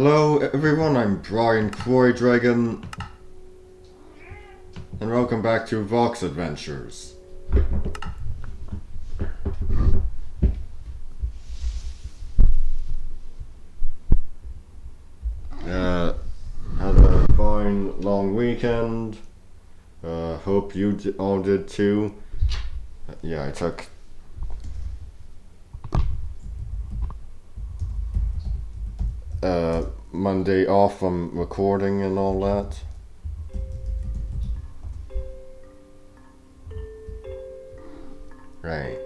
Hello everyone, I'm Brian Croy Dragon, and welcome back to Vox Adventures. Had a fine long weekend. Hope you all did too. Yeah, I took Monday off from recording and all that. Right.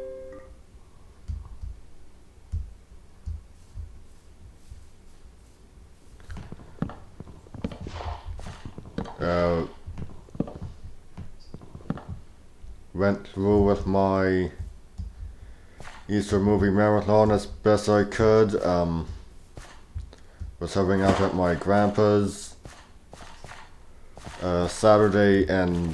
Went through with my Easter movie marathon as best I could. Was helping out at my grandpa's Saturday and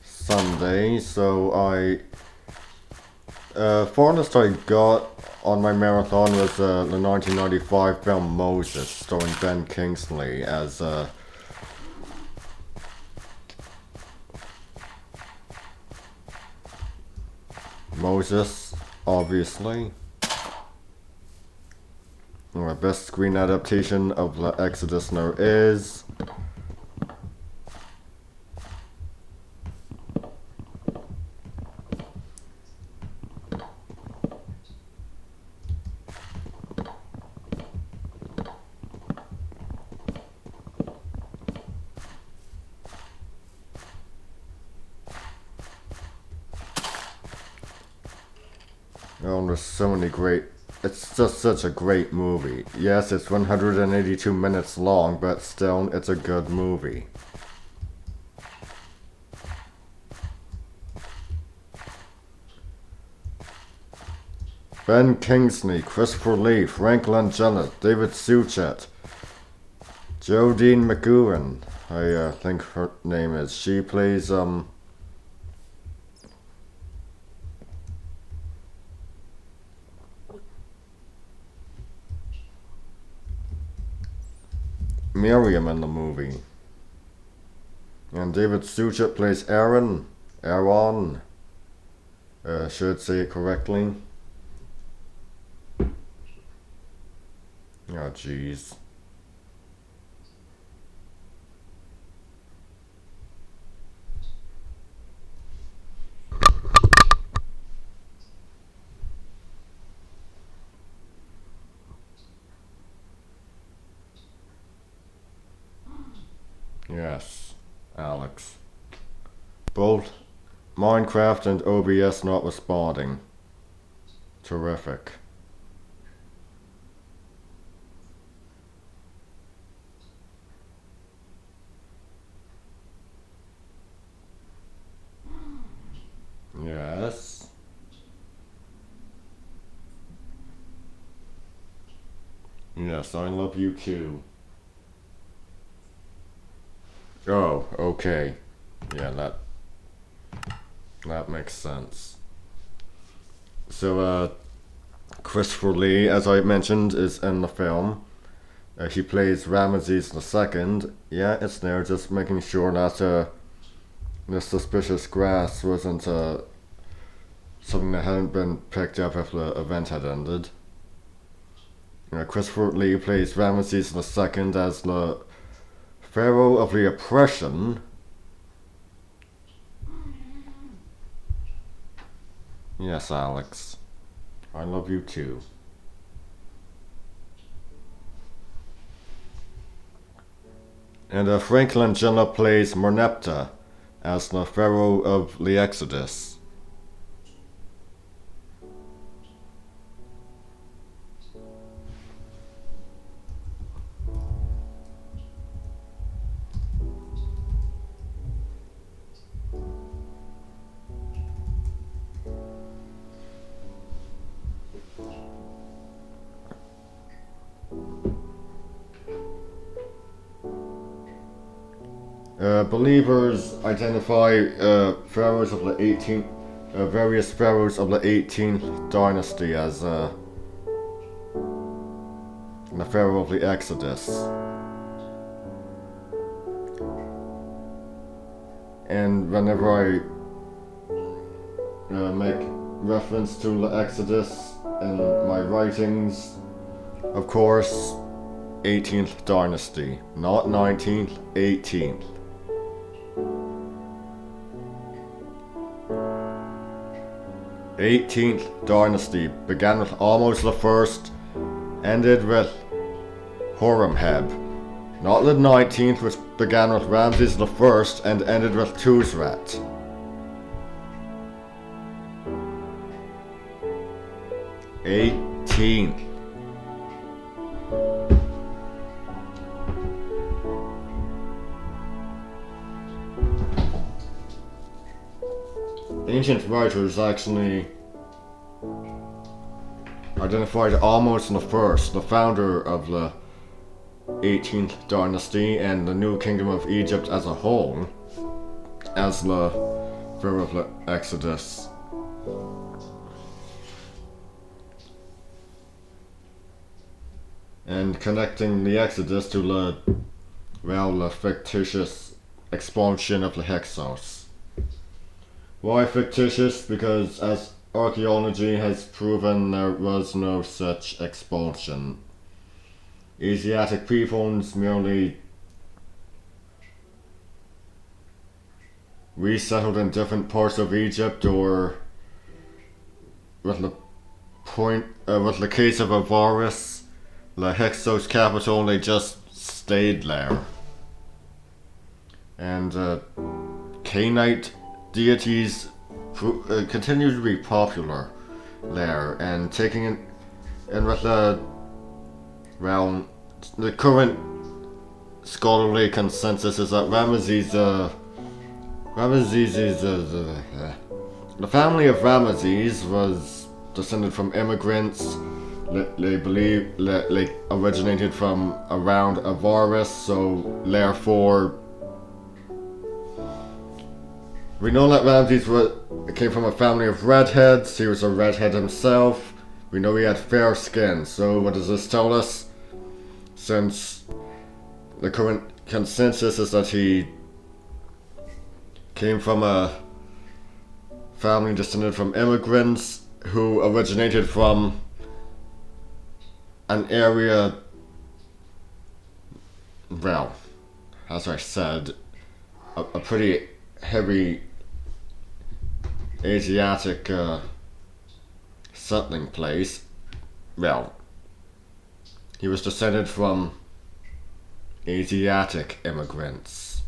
Sunday, so farthest I got on my marathon was the 1995 film Moses, starring Ben Kingsley as Moses, obviously. The best screen adaptation of the Exodus there is. Oh, there's so many great. It's just such a great movie. Yes, it's 182 minutes long, but still, it's a good movie. Ben Kingsley, Christopher Lee, Frank Langella, David Suchet, Jodine McGowan, I think her name is. She plays, Miriam in the movie. And David Suchet plays Aaron. Should say it correctly. Oh, jeez. Yes, Alex. Both Minecraft and OBS not responding. Terrific. Yes. Yes, I love you too. Oh, okay. Yeah, that makes sense. So, Christopher Lee, as I mentioned, is in the film. He plays Ramesses II. Yeah, it's there, just making sure that the suspicious grass wasn't something that hadn't been picked up if the event had ended. Christopher Lee plays Ramesses II as the Pharaoh of the Oppression. Yes, Alex. I love you too. And Frank Langella plays Merneptah as the Pharaoh of the Exodus. Believers identify pharaohs of the 18th various pharaohs of the 18th dynasty as the pharaoh of the Exodus. And whenever I make reference to the Exodus in my writings, of course, 18th dynasty, not 19th, 18th. The 18th dynasty began with Ahmose I, ended with Horemheb. Not the 19th, which began with Ramses I and ended with Tuzrat. '18th. Ancient writers actually identified Ahmose I, the founder of the 18th dynasty and the new kingdom of Egypt as a whole, as the pharaoh of the Exodus. And connecting the Exodus to the fictitious expulsion of the Hyksos. Why fictitious? Because as archaeology has proven, there was no such expulsion. Asiatic peoples merely resettled in different parts of Egypt, or with the case of Avaris, the Hyksos capital, they just stayed there. And Canaanite deities continue to be popular there, and taking it, and with the current scholarly consensus is that the family of Ramesses was descended from immigrants. They believe that they originated from around Avaris, so therefore we know that Ramses came from a family of redheads. He was a redhead himself. We know he had fair skin. So what does this tell us? Since the current consensus is that he came from a family descended from immigrants who originated from an area, well, as I said, a pretty heavy Asiatic settling place. Well, he was descended from Asiatic immigrants.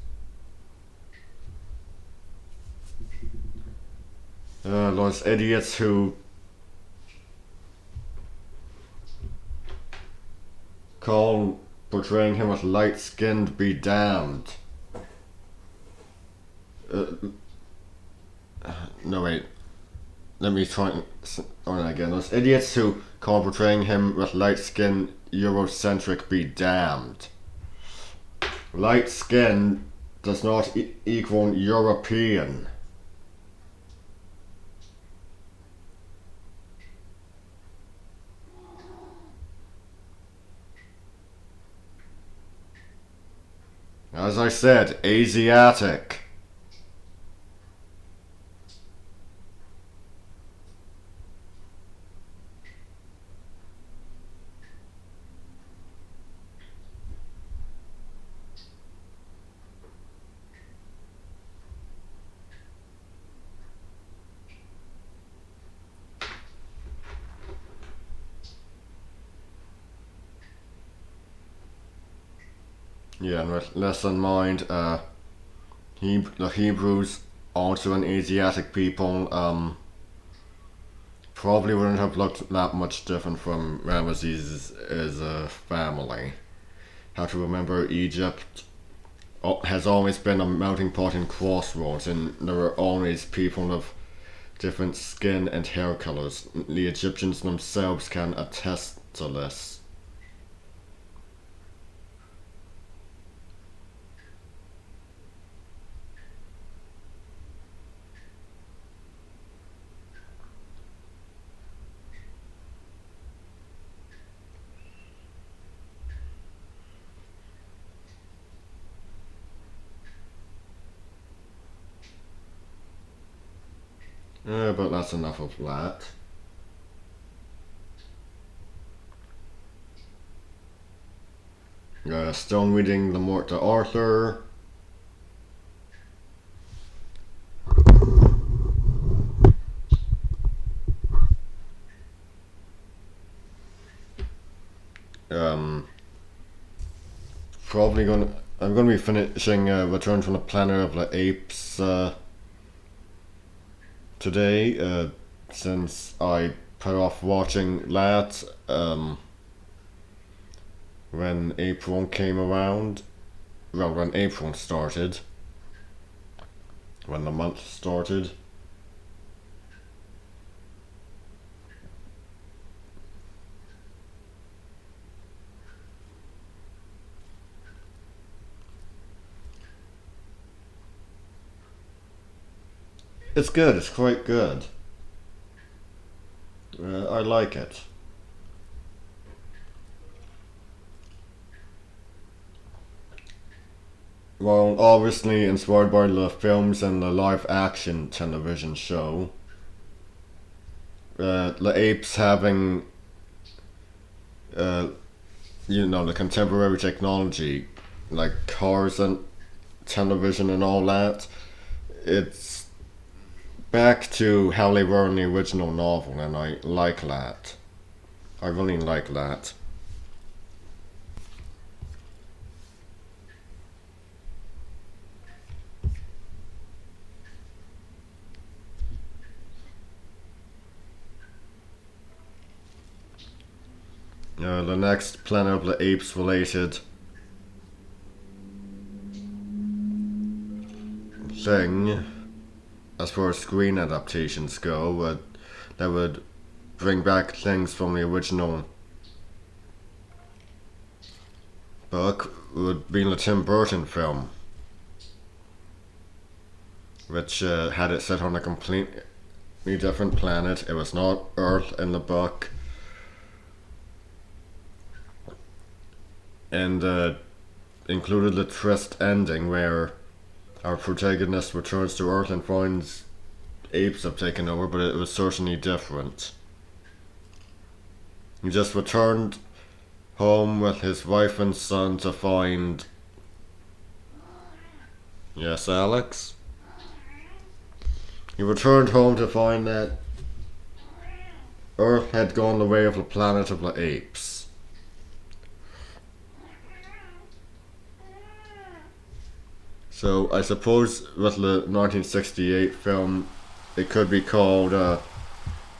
Those idiots who call portraying him as light-skinned be damned. No wait, let me try on that again. Those idiots who call portraying him with light skin Eurocentric be damned. Light skin does not equal European. As I said, Asiatic. Yeah, and with less in mind, the Hebrews, also an Asiatic people, probably wouldn't have looked that much different from Ramesses' family. Have to remember, Egypt has always been a melting pot in crossroads, and there are always people of different skin and hair colors. The Egyptians themselves can attest to this. But that's enough of that. Still reading the more to Arthur. Um, Probably gonna. I'm gonna be finishing Return from the Planet of the Apes today, since I put off watching that when April came around. Well, when April started. When the month started. It's good, it's quite good. I like it. Well, obviously inspired by the films and the live action television show. The apes having, uh, the contemporary technology, like cars and television and all that. It's back to how they were in the original novel, and I like that. I really like that. The next Planet of the Apes related thing, as far as screen adaptations go, that would bring back things from the original book would be the Tim Burton film, which had it set on a completely different planet. It was not Earth in the book, and included the twist ending where our protagonist returns to Earth and finds apes have taken over, but it was certainly different. He just returned home with his wife and son to find. Yes, Alex? He returned home to find that Earth had gone the way of the Planet of the Apes. So I suppose with the 1968 film, it could be called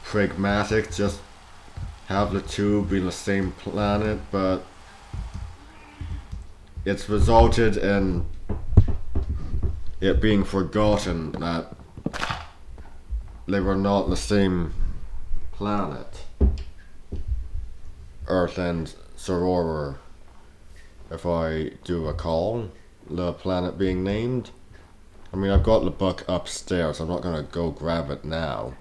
pragmatic, just have the two be the same planet, but it's resulted in it being forgotten that they were not the same planet. Earth and Sorora, if I do recall the planet being named. I mean, I've got the book upstairs, I'm not gonna go grab it now.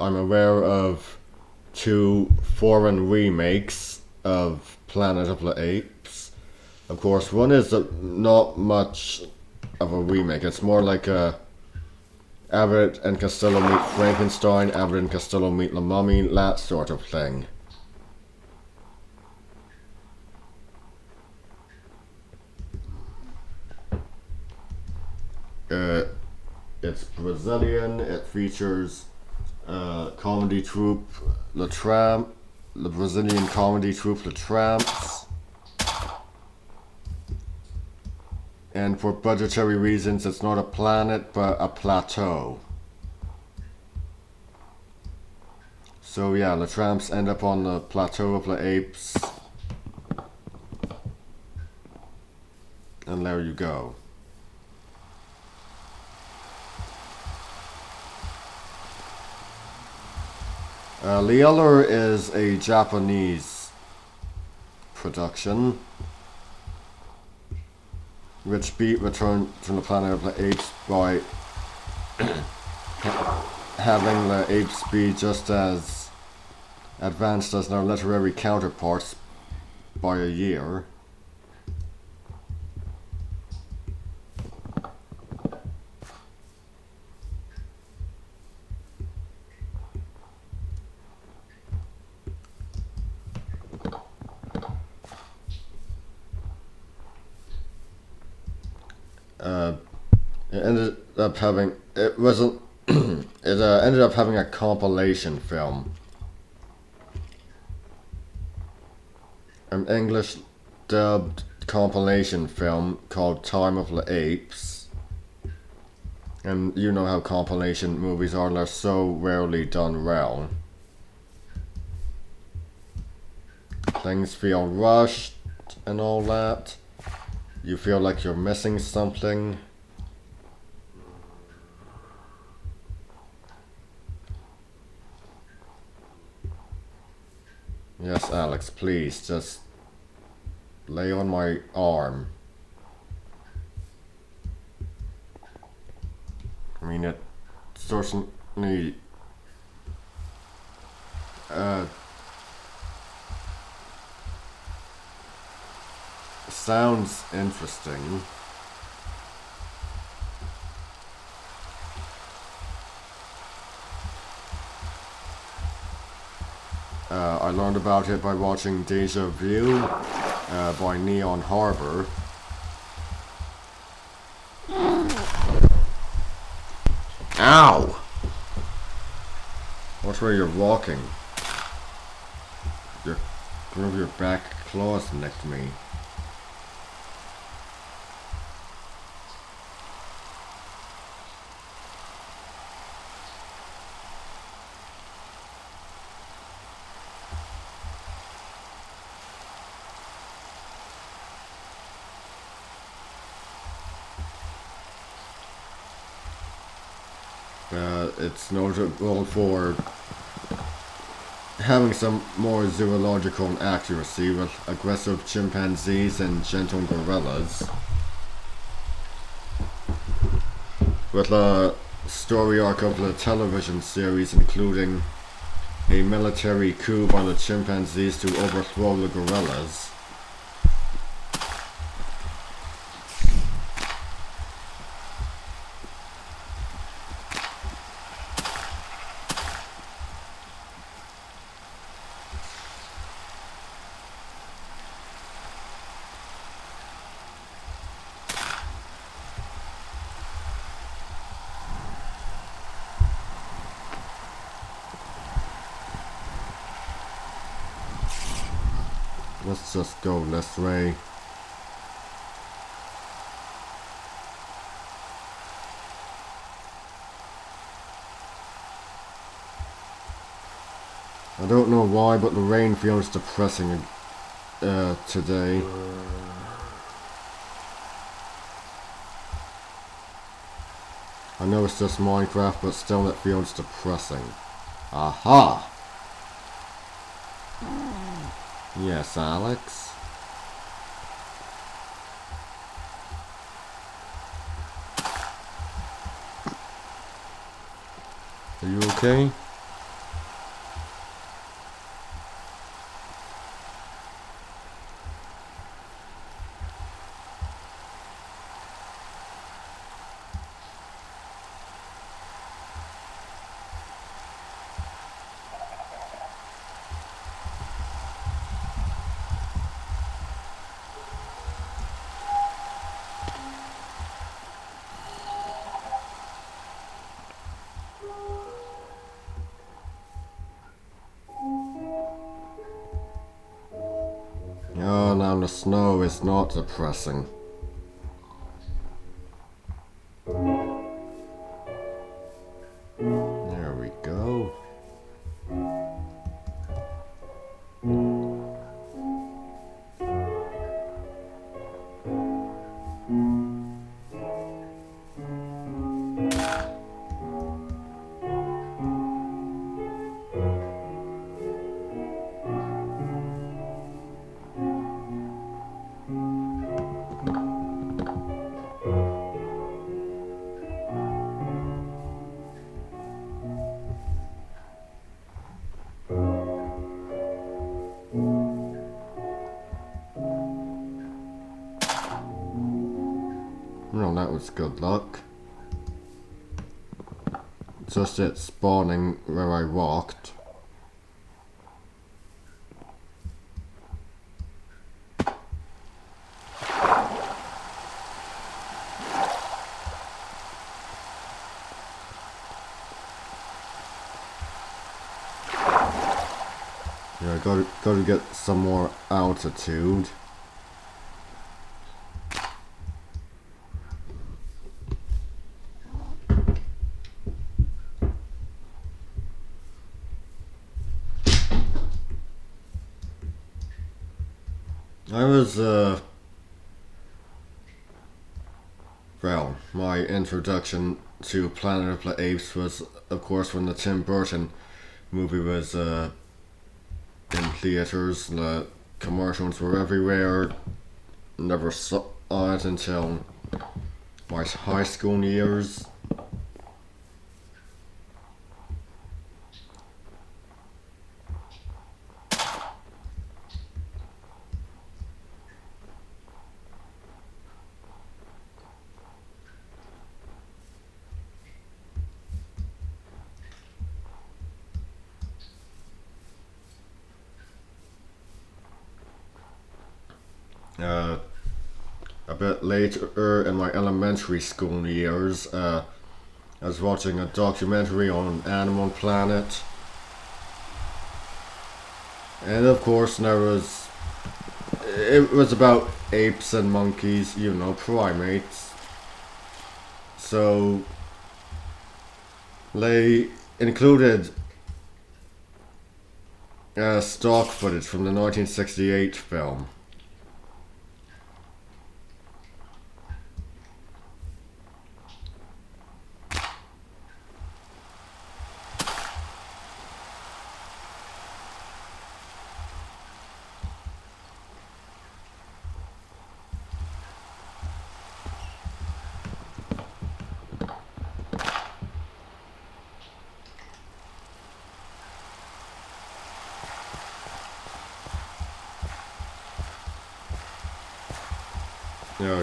I'm aware of two foreign remakes of Planet of the Apes. Of course, one is not much of a remake. It's more like a Abbott and Costello meet Frankenstein, Abbott and Costello meet the Mummy, that sort of thing. It's Brazilian. It features comedy troupe the Brazilian comedy troupe the Tramps, and for budgetary reasons, it's not a planet but a plateau. So yeah, the Tramps end up on the plateau of the apes, and there you go. The other is a Japanese production which beat Return to the Planet of the Apes by having the apes be just as advanced as their literary counterparts by a year. It ended up having it wasn't it ended up having a compilation film, an English dubbed compilation film called Time of the Apes. And you know how compilation movies are, they're so rarely done well. Things feel rushed and all that. You feel like you're missing something. Yes, Alex, please, just lay on my arm. I mean, it certainly sounds interesting. I learned about it by watching Deja Vu by Neon Harbor. Ow! Watch where you're walking. You're gonna have your back claws next to me. It's notable for having some more zoological accuracy with aggressive chimpanzees and gentle gorillas. With a story arc of the television series including a military coup by the chimpanzees to overthrow the gorillas. Let's just go this way. I don't know why, but the rain feels depressing today. I know it's just Minecraft, but still it feels depressing. Aha! Yes, Alex? Are you okay? Oh, now the snow is not depressing. There we go. was good luck. Just it spawning where I walked. Yeah, I gotta get some more altitude. I was, well, my introduction to Planet of the Apes was, of course, when the Tim Burton movie was, in theaters. The commercials were everywhere. Never saw it until my high school years. A bit later in my elementary school years, I was watching a documentary on Animal Planet. And of course, it was about apes and monkeys, primates. So, they included stock footage from the 1968 film.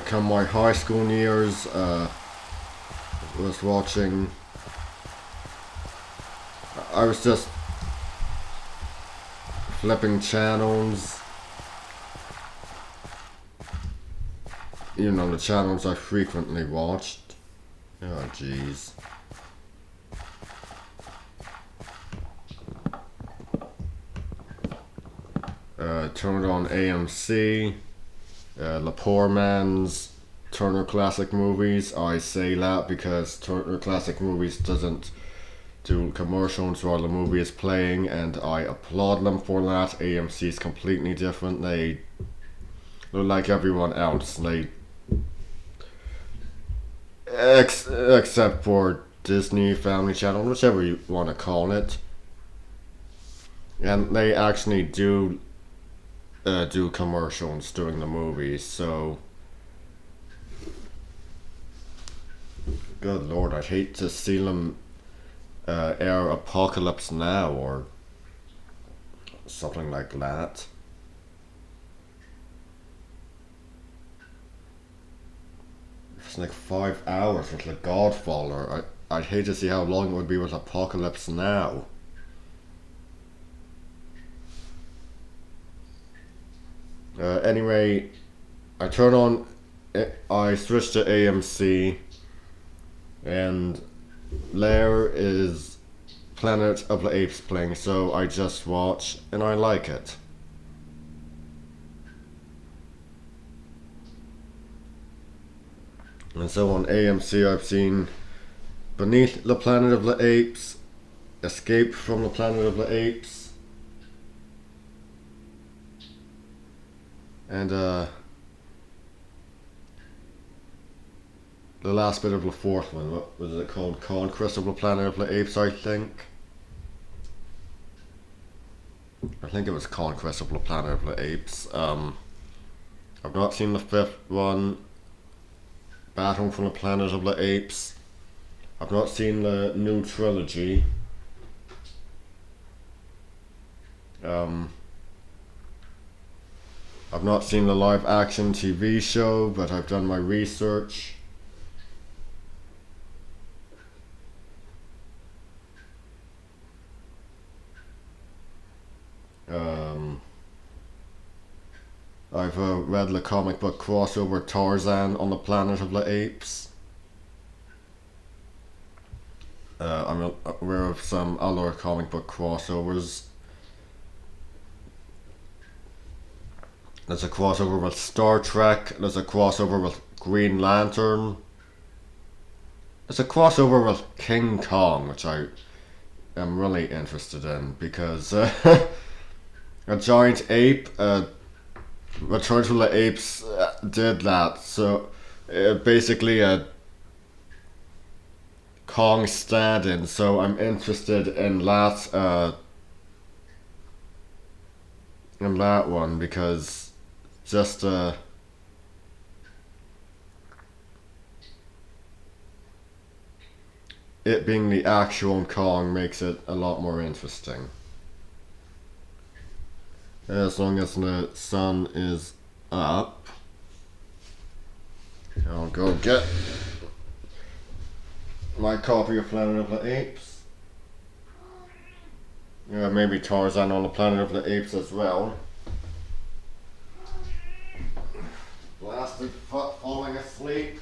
Come my high school years, was watching. I was just flipping channels. The channels I frequently watched. Oh, jeez. Turned on AMC. The Poor Man's Turner Classic Movies. I say that because Turner Classic Movies doesn't do commercials while the movie is playing, and I applaud them for that. AMC is completely different. They look like everyone else. Except for Disney, Family Channel, whichever you want to call it. And they actually do commercials during the movie, so good lord, I'd hate to see them air Apocalypse Now or something like that. It's like 5 hours with The Godfather. I'd hate to see how long it would be with Apocalypse Now. Anyway, I switched to AMC, and there is Planet of the Apes playing, so I just watch, and I like it. And so on AMC I've seen Beneath the Planet of the Apes, Escape from the Planet of the Apes, and the last bit of the fourth one, what was it called? Conquest of the Planet of the Apes, I think. I think it was Conquest of the Planet of the Apes. I've not seen the fifth one, Battle from the Planet of the Apes. I've not seen the new trilogy. I've not seen the live action TV show, but I've done my research. I've read the comic book crossover Tarzan on the Planet of the Apes. I'm aware of some other comic book crossovers. There's a crossover with Star Trek. There's a crossover with Green Lantern. There's a crossover with King Kong, which I am really interested in because a giant ape, Return to the Apes did that. So basically a Kong stand-in. So I'm interested in that one because just it being the actual Kong makes it a lot more interesting. As long as the sun is up, I'll go get my copy of Planet of the Apes. Yeah, maybe Tarzan on the Planet of the Apes as well. Blasted foot falling asleep.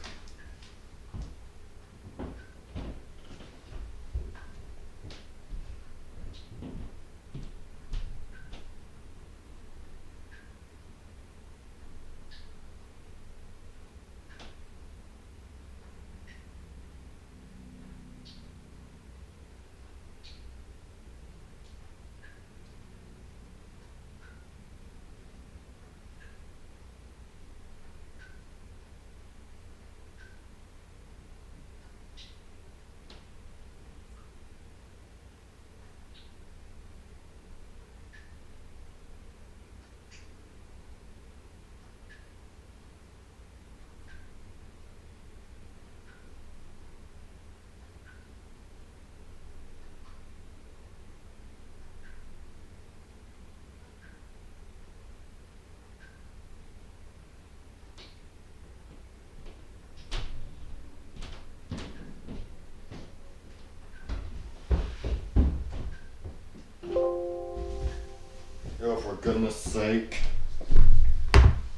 Oh, for goodness sake.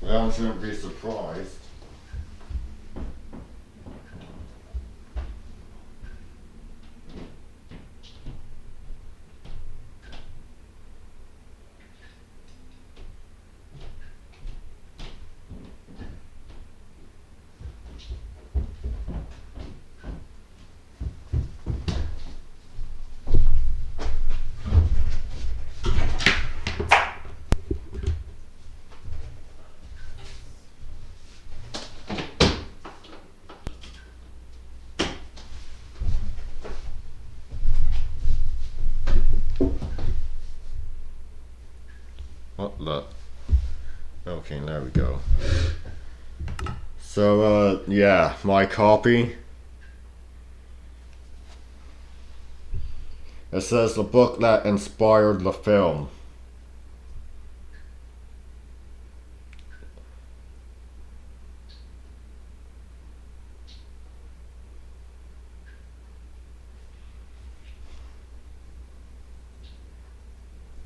Well, I shouldn't be surprised. What the? Okay, there we go. So, yeah, my copy. It says the book that inspired the film.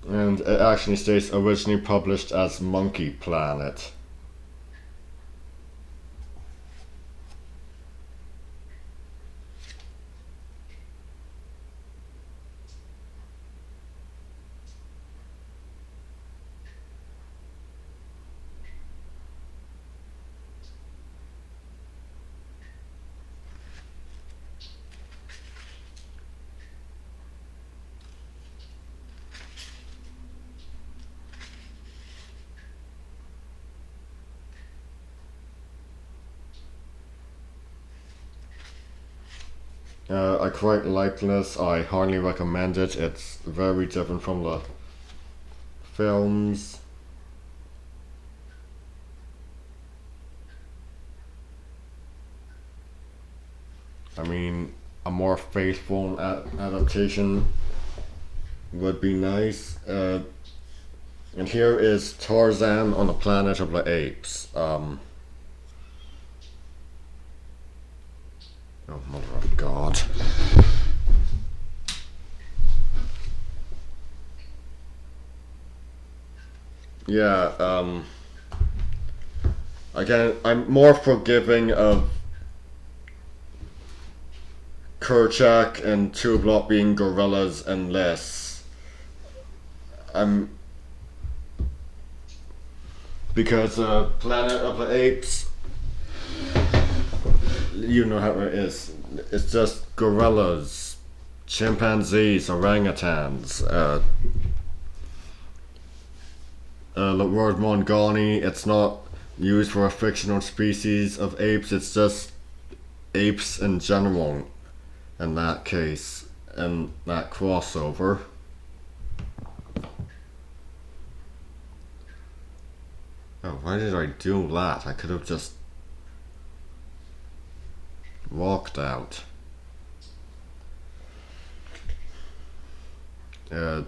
And it actually states originally published as Monkey Planet. I quite like this. I highly recommend it. It's very different from the films. I mean, a more faithful adaptation would be nice. And here is Tarzan on the Planet of the Apes. Oh, mother of God. Yeah, Again, I'm more forgiving of Kerchak and Tubelot being gorillas and less. I'm because Planet of the Apes, you know how it is. It's just gorillas, chimpanzees, orangutans. The word Mongoni, it's not used for a fictional species of apes. It's just apes in general. In that case, in that crossover. Oh, why did I do that? I could have just walked out. Uh,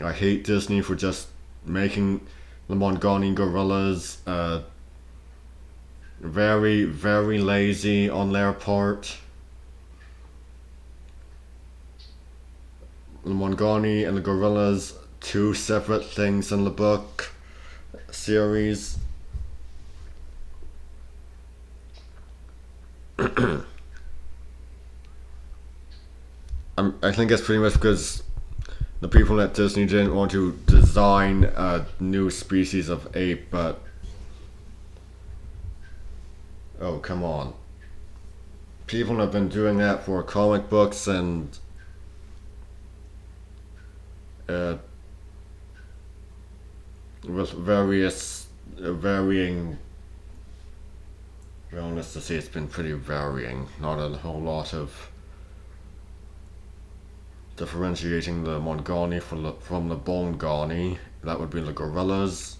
I hate Disney for just making the Mongolian gorillas very, very lazy on their part. The Mongoni and the gorillas, two separate things in the book series. I think it's pretty much because the people at Disney didn't want to design a new species of ape, but oh, come on. People have been doing that for comic books and uh, with various varying. Well, let's just say it's been pretty varying. Not a whole lot of differentiating the Mongoni from the Bongoni. That would be the gorillas.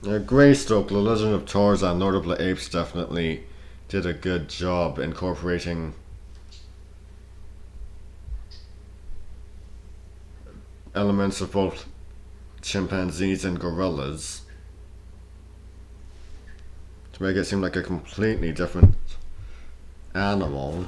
Greystoke, The Legend of Tarzan, Lord of the Apes definitely did a good job incorporating elements of both chimpanzees and gorillas to make it seem like a completely different animal.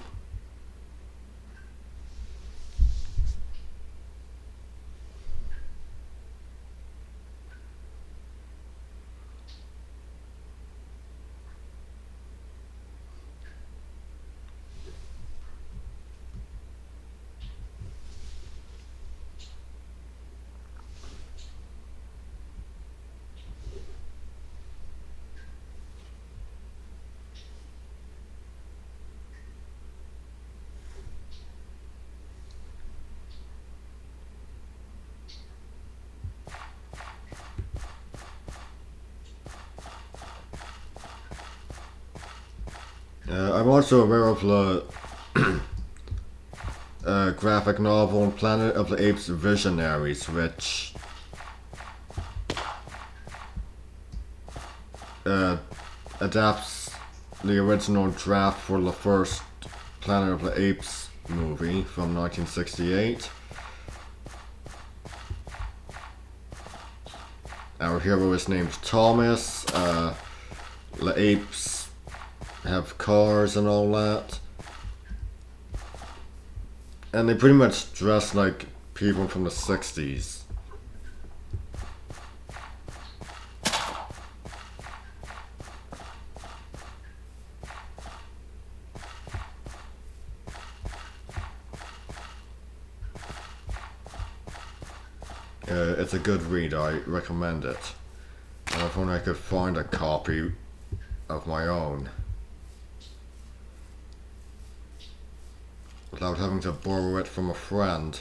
I'm also aware of the graphic novel Planet of the Apes Visionaries, which adapts the original draft for the first Planet of the Apes movie from 1968. Our hero is named Thomas. The apes have cars and all that. And they pretty much dress like people from the 60s. It's a good read, I recommend it. And if only I could find a copy of my own without having to borrow it from a friend.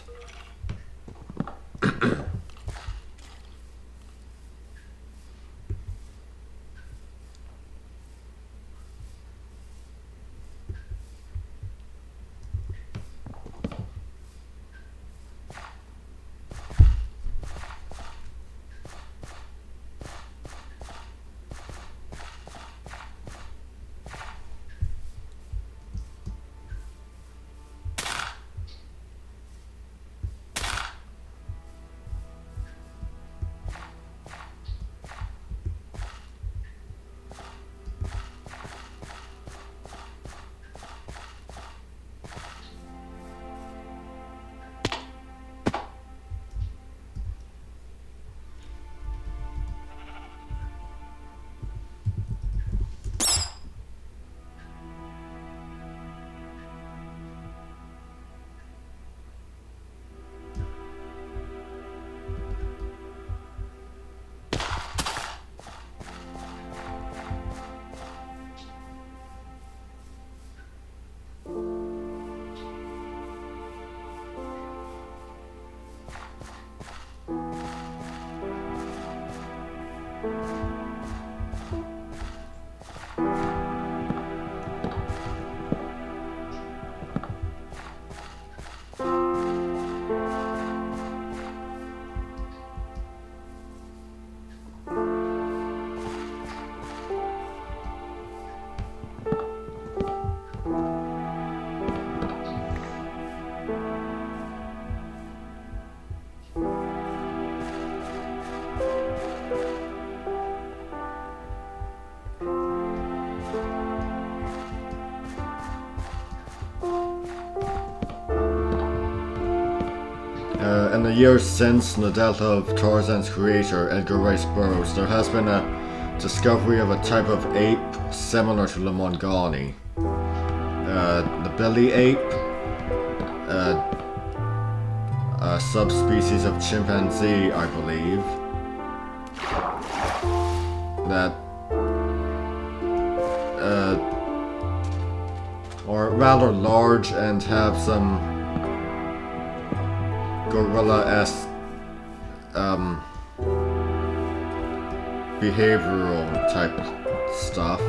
In the years since the death of Tarzan's creator, Edgar Rice Burroughs, there has been a discovery of a type of ape similar to the Mongoni. The billy ape, a subspecies of chimpanzee, I believe, that are rather large and have some gorilla-esque behavioral type stuff.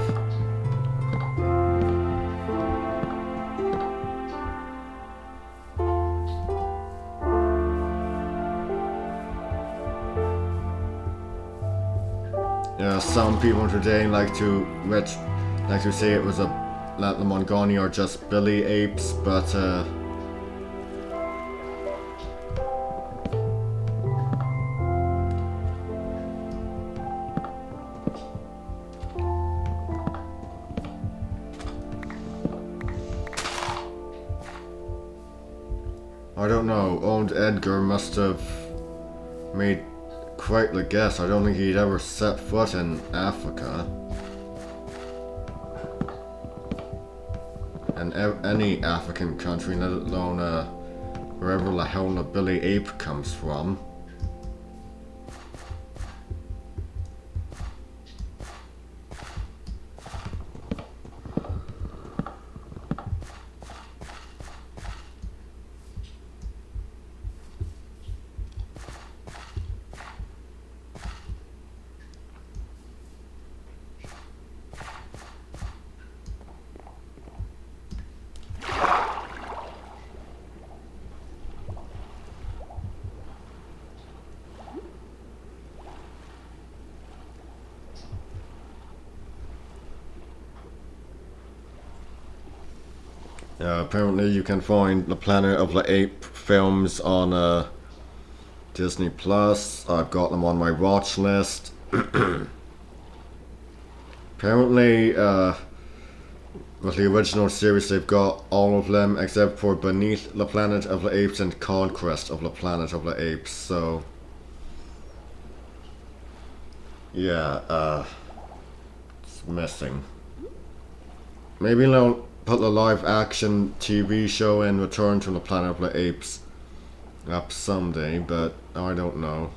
Some people today like to say it was that the Mongoni are just billy apes, but I don't know. Old Edgar must have made quite the guess. I don't think he'd ever set foot in Africa. And any African country, let alone wherever the hell the billy ape comes from. Apparently you can find the Planet of the Apes films on Disney Plus. I've got them on my watch list. Apparently, with the original series, they've got all of them except for Beneath the Planet of the Apes and Conquest of the Planet of the Apes. So, yeah, it's missing. Maybe they'll put the live action TV show in Return to the Planet of the Apes up someday, but I don't know.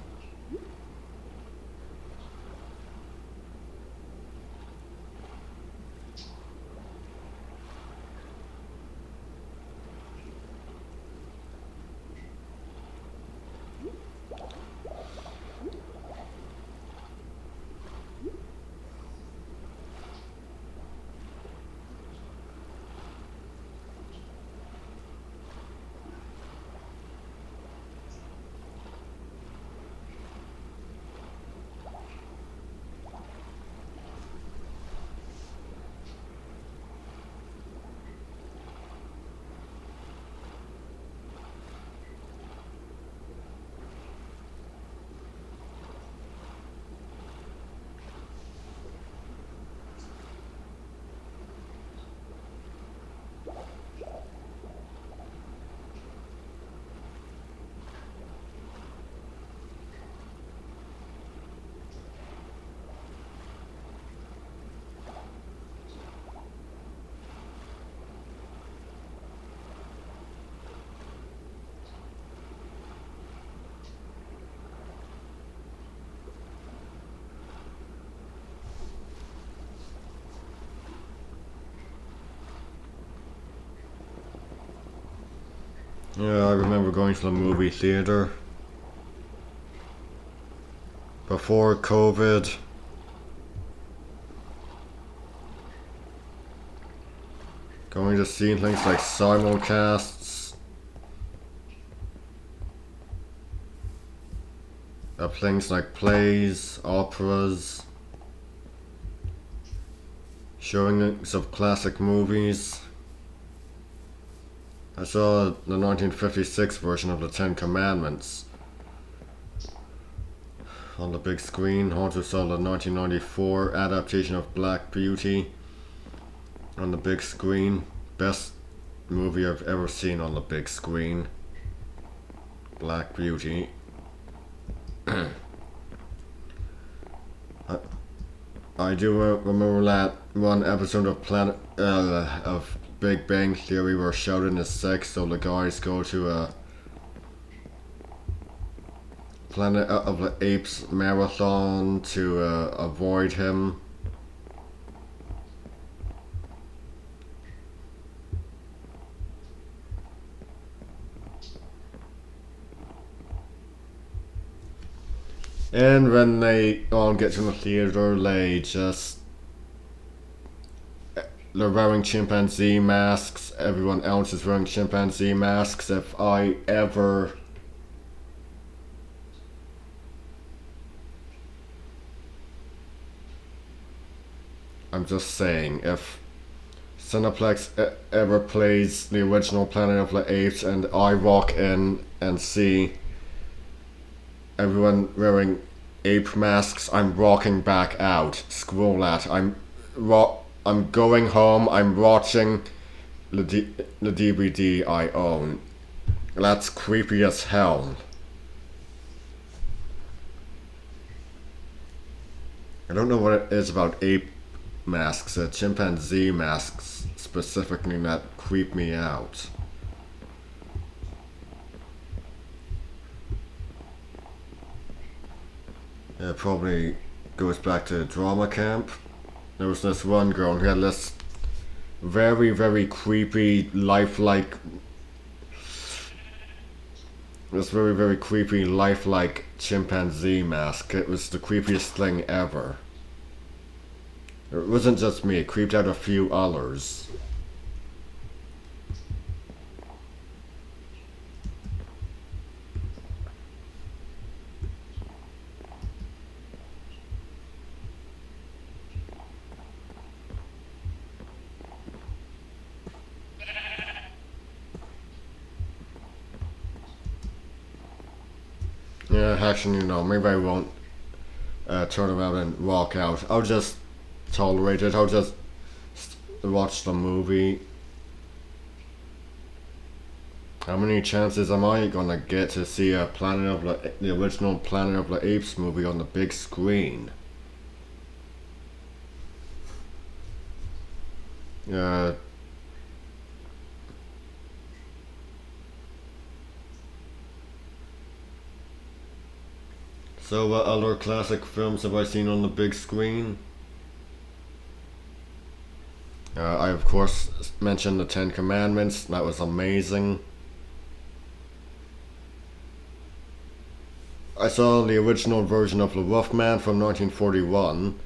Yeah, I remember going to the movie theater. before COVID. Going to see things like simulcasts of things like plays, operas, showings of classic movies. I saw the 1956 version of the Ten Commandments on the big screen. Also saw the 1994 adaptation of Black Beauty on the big screen. Best movie I've ever seen on the big screen. Black Beauty. I do remember that one episode of of Big Bang Theory where Sheldon is sick, so the guys go to a Planet of the Apes marathon to avoid him. And when they all get to the theater, they're wearing chimpanzee masks. Everyone else is wearing chimpanzee masks. If I ever I'm just saying, if Cineplex ever plays the original Planet of the Apes and I walk in and see everyone wearing ape masks, I'm walking back out. Scroll that. I'm going home. I'm watching the DVD I own. That's creepy as hell. I don't know what it is about ape masks, chimpanzee masks specifically, that creep me out. It probably goes back to drama camp. There was this one girl who had this very, very creepy, lifelike. This very, very creepy, lifelike chimpanzee mask. It was the creepiest thing ever. It wasn't just me, it creeped out a few others. Yeah, actually, maybe I won't turn around and walk out. I'll just tolerate it. I'll just watch the movie. How many chances am I gonna get to see a the original Planet of the Apes movie on the big screen? So what other classic films have I seen on the big screen? I of course mentioned the Ten Commandments. That was amazing. I saw the original version of The Wolfman from 1941.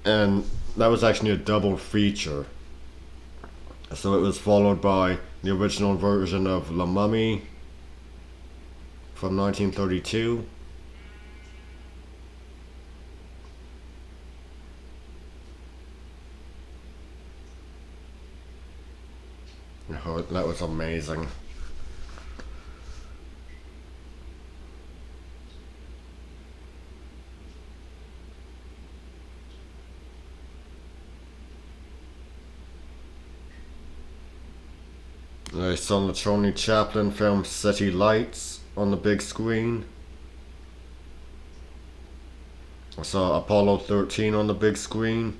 And that was actually a double feature. So it was followed by the original version of La Mummy from 1932. Oh, that was amazing. I saw the Charlie Chaplin film City Lights on the big screen. I saw Apollo 13 on the big screen.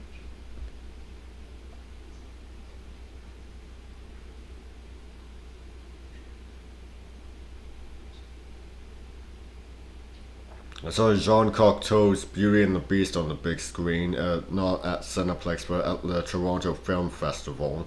I saw Jean Cocteau's Beauty and the Beast on the big screen, not at Cineplex but at the Toronto Film Festival.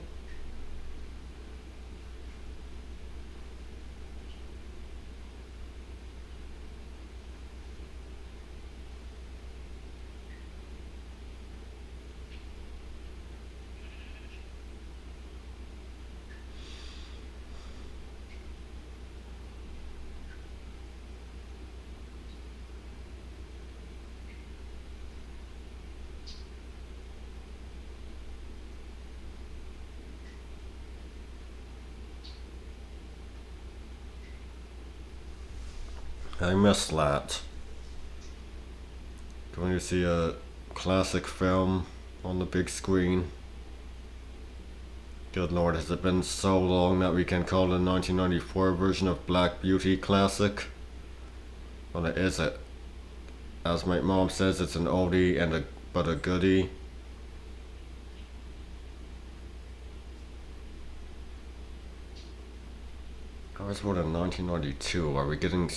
I miss that. Going to see a classic film on the big screen. Good lord, has it been so long that we can call the 1994 version of Black Beauty classic? Well, it is it. As my mom says, it's an oldie and but a goodie. I was born in 1992. Are we getting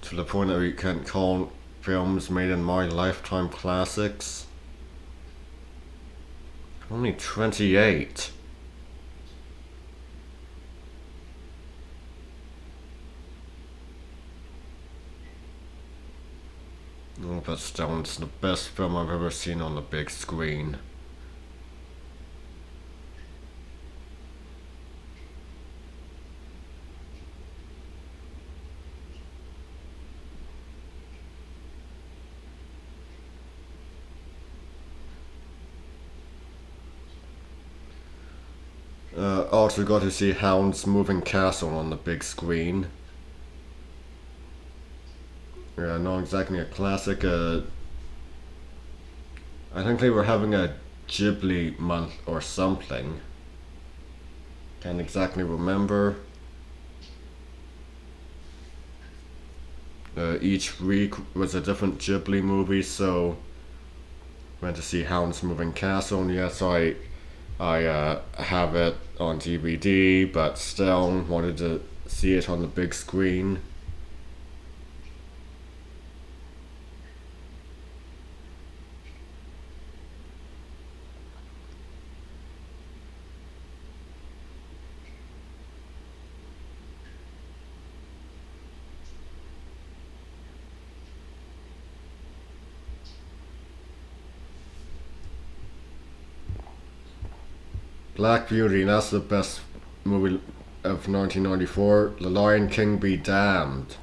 to the point that we can't call films made in my lifetime classics? I'm only 28. Oh, but still, it's the best film I've ever seen on the big screen. Also got to see Hound's Moving Castle on the big screen. Yeah, not exactly a classic. I think they were having a Ghibli month or something. Can't exactly remember. Each week was a different Ghibli movie, so went to see Hound's Moving Castle, and yes, I have it on DVD, but still wanted to see it on the big screen. Black Beauty, that's the best movie of 1994. The Lion King be damned.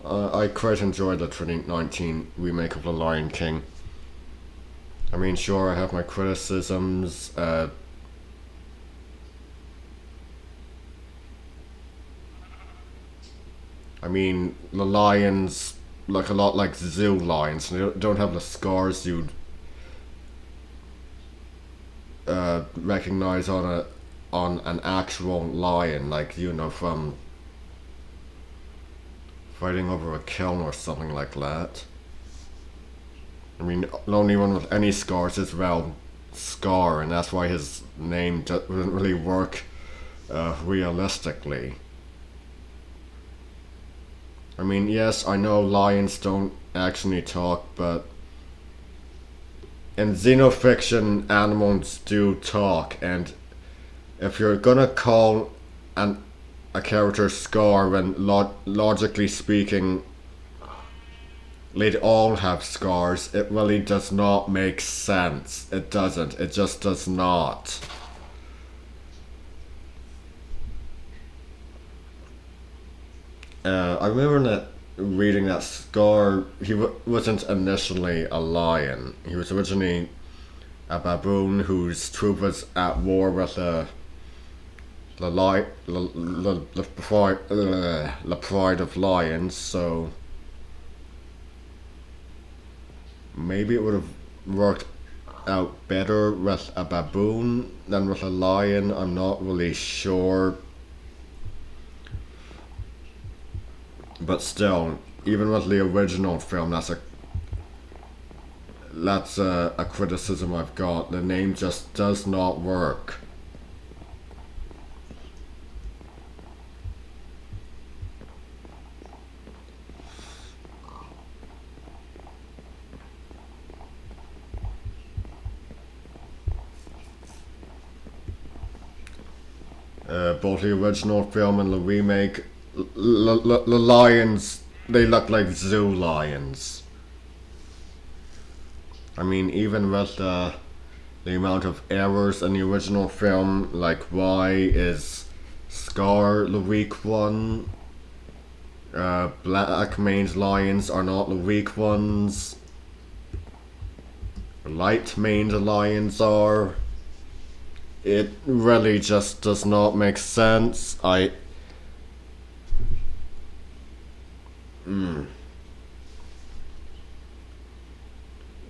I quite enjoyed the 2019 remake of The Lion King. I mean, sure, I have my criticisms. I mean, the lions look a lot like zoo lions. They don't have the scars you'd recognize on an actual lion, like from fighting over a kiln or something like that. I mean, the only one with any scars is Scar, and that's why his name doesn't really work realistically. I mean, yes, I know lions don't actually talk, but in xenofiction, animals do talk, and if you're gonna call an a character Scar when logically speaking they'd all have scars, it really does not make sense. It doesn't. It just does not. I remember that reading that Scar, he wasn't initially a lion. He was originally a baboon whose troop was at war with the pride of lions, so maybe it would have worked out better with a baboon than with a lion. I'm not really sure. But still, even with the original film, that's a criticism I've got. The name just does not work. Both the original film and the remake, the lions, they look like zoo lions. I mean, even with the amount of errors in the original film, like why is Scar the weak one? Black maned lions are not the weak ones. light-maned lions are. It really just does not make sense.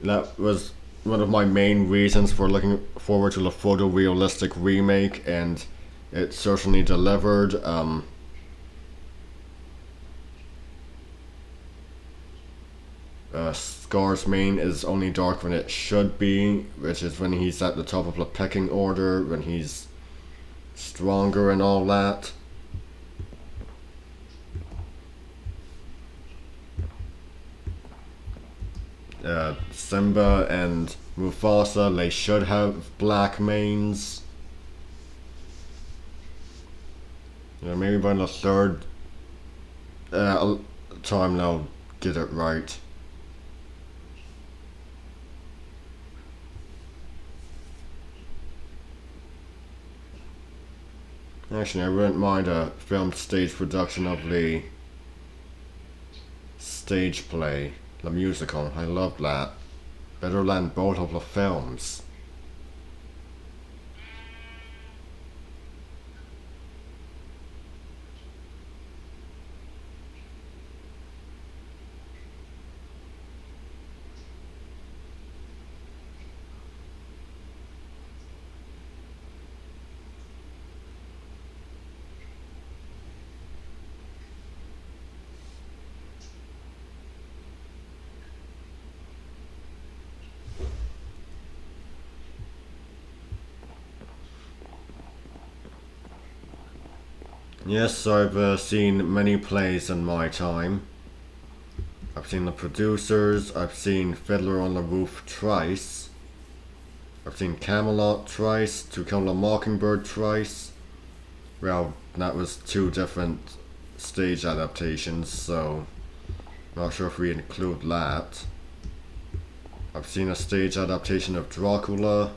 That was one of my main reasons for looking forward to the photorealistic remake, and it certainly delivered. Scar's mane is only dark when it should be, which is when he's at the top of the pecking order, when he's stronger and all that. Simba and Mufasa, they should have black manes. Maybe by the third time they'll get it right. Actually, I wouldn't mind a filmed stage production of the stage play, the musical. I love that. Better than both of the films. Yes, I've seen many plays in my time. I've seen The Producers, I've seen Fiddler on the Roof twice. I've seen Camelot twice, To Kill a Mockingbird twice. Well, that was two different stage adaptations, so not sure if we include that. I've seen a stage adaptation of Dracula.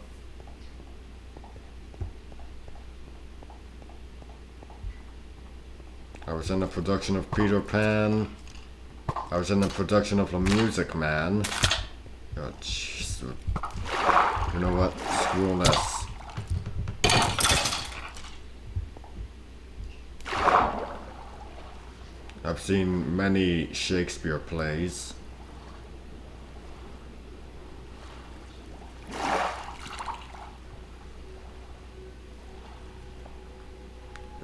I was in the production of Peter Pan. I was in the production of The Music Man. Oh, jeez. You know what? Screw this. I've seen many Shakespeare plays.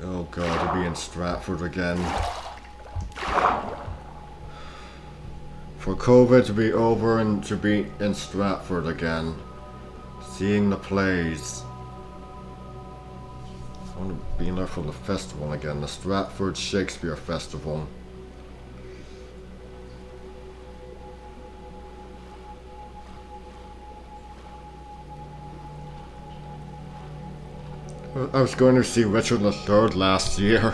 Oh god, to be in Stratford again. For COVID to be over and to be in Stratford again. Seeing the plays. I want to be there for the festival again, the Stratford Shakespeare Festival. I was going to see Richard III last year.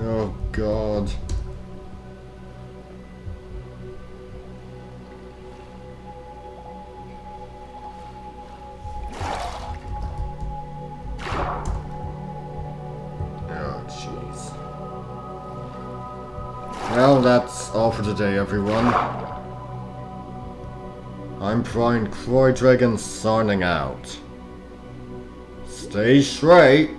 Oh god. Oh jeez. Well, that's all for today, everyone. I'm Brian Croydregan signing out. Stay straight.